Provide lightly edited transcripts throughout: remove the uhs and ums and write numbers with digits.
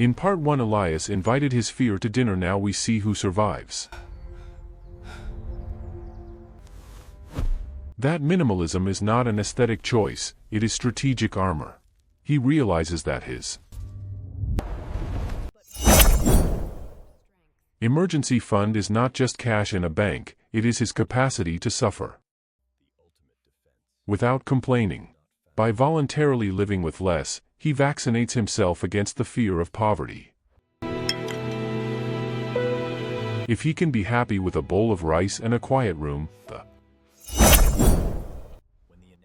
In part 1, Elias invited his fear to dinner. Now we see who survives. That minimalism is not an aesthetic choice, it is strategic armor. He realizes that his emergency fund is not just cash in a bank, it is his capacity to suffer without complaining. By voluntarily living with less, he vaccinates himself against the fear of poverty. If he can be happy with a bowl of rice and a quiet room, the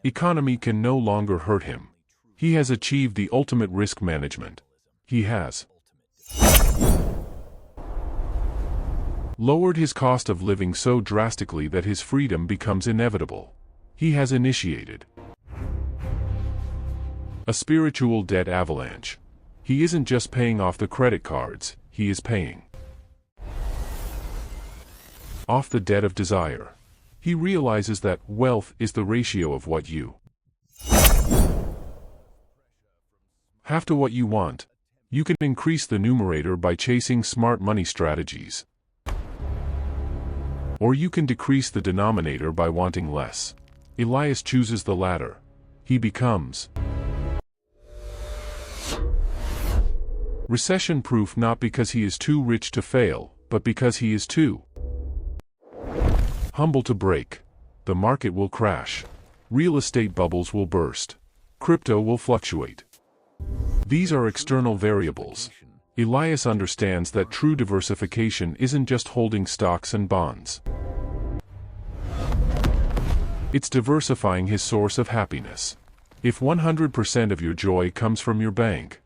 economy can no longer hurt him. He has achieved the ultimate risk management. He has lowered his cost of living so drastically that his freedom becomes inevitable. He has initiated a spiritual debt avalanche. He isn't just paying off the credit cards, he is paying off the debt of desire. He realizes that wealth is the ratio of what you have to what you want. You can increase the numerator by chasing smart money strategies, or you can decrease the denominator by wanting less. Elias chooses the latter. He becomes recession-proof not because he is too rich to fail, but because he is too humble to break. The market will crash. Real estate bubbles will burst. Crypto will fluctuate. These are external variables. Elias understands that true diversification isn't just holding stocks and bonds. It's diversifying his source of happiness. If 100% of your joy comes from your bank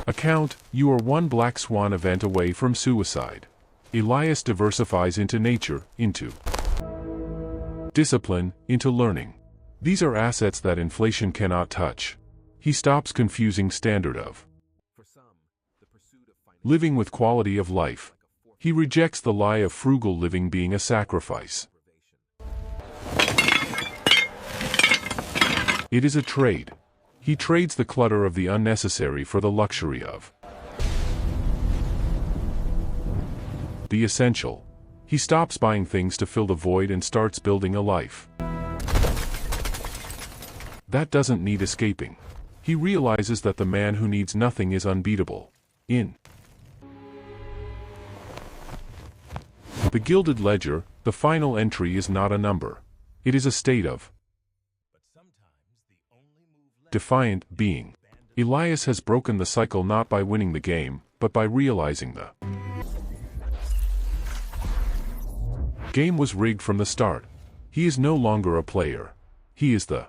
account, you are one black swan event away from suicide. Elias diversifies into nature, into discipline, into learning. These are assets that inflation cannot touch. He stops confusing standard of living with quality of life. He rejects the lie of frugal living being a sacrifice. It is a trade. He trades the clutter of the unnecessary for the luxury of the essential. He stops buying things to fill the void and starts building a life that doesn't need escaping. He realizes that the man who needs nothing is unbeatable. In the Gilded Ledger, the final entry is not a number. It is a state of defiant being. Elias has broken the cycle not by winning the game, but by realizing the game was rigged from the start. He is no longer a player. He is the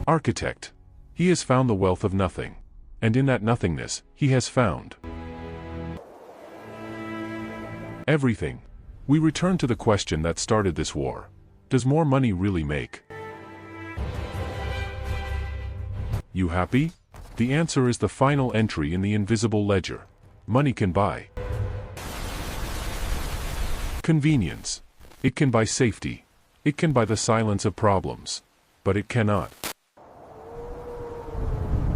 architect. He has found the wealth of nothing. And in that nothingness, he has found everything. We return to the question that started this war. Does more money really make you happy? The answer is the final entry in the invisible ledger. Money can buy convenience. It can buy safety. It can buy the silence of problems. But it cannot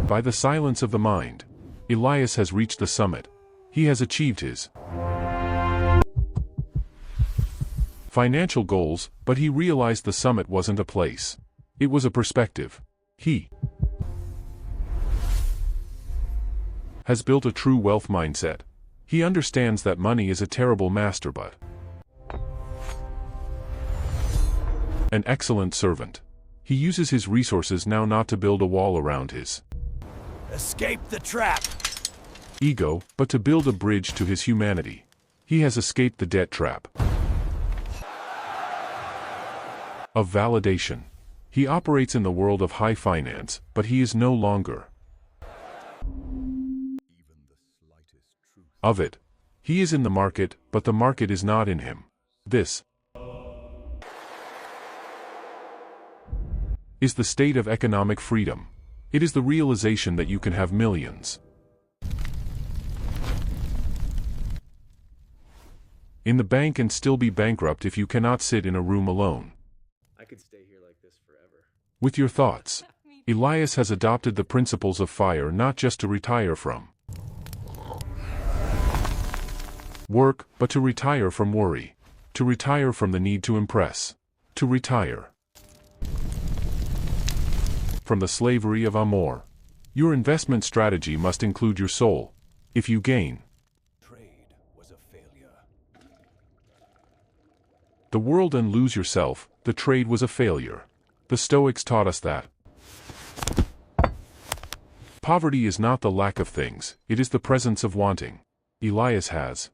buy the silence of the mind. Elias has reached the summit. He has achieved his financial goals, but he realized the summit wasn't a place. It was a perspective. He has built a true wealth mindset. He understands that money is a terrible master but an excellent servant. He uses his resources now not to build a wall around his escape the trap ego, but to build a bridge to his humanity. He has escaped the debt trap of validation. He operates in the world of high finance, but he is no longer of it. He is in the market, but the market is not in him. This is the state of economic freedom. It is the realization that you can have millions in the bank and still be bankrupt if you cannot sit in a room alone I could stay here like this forever. with your thoughts. Me Elias has adopted the principles of FIRE not just to retire from work, but to retire from worry. To retire from the need to impress. To retire from the slavery of amour. Your investment strategy must include your soul. If you gain Trade was a failure. the world and lose yourself, the trade was a failure. The Stoics taught us that poverty is not the lack of things, it is the presence of wanting. Elias has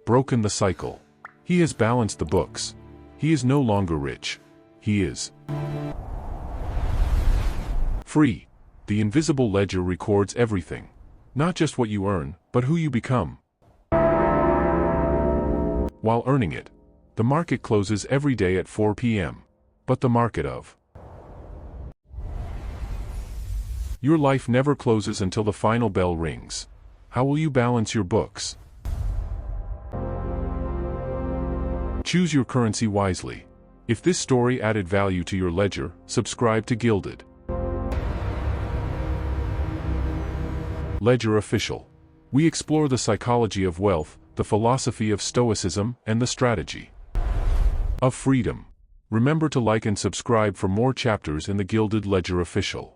broken the cycle. He has balanced the books. He is no longer rich. He is free. The invisible ledger records everything. Not just what you earn, but who you become while earning it. The market closes every day at 4 p.m. But the market of your life never closes until the final bell rings. How will you balance your books? Choose your currency wisely. If this story added value to your ledger, subscribe to Gilded. Ledger Official. We explore the psychology of wealth, the philosophy of Stoicism, and the strategy of freedom. Remember to like and subscribe for more chapters in the Gilded Ledger Official.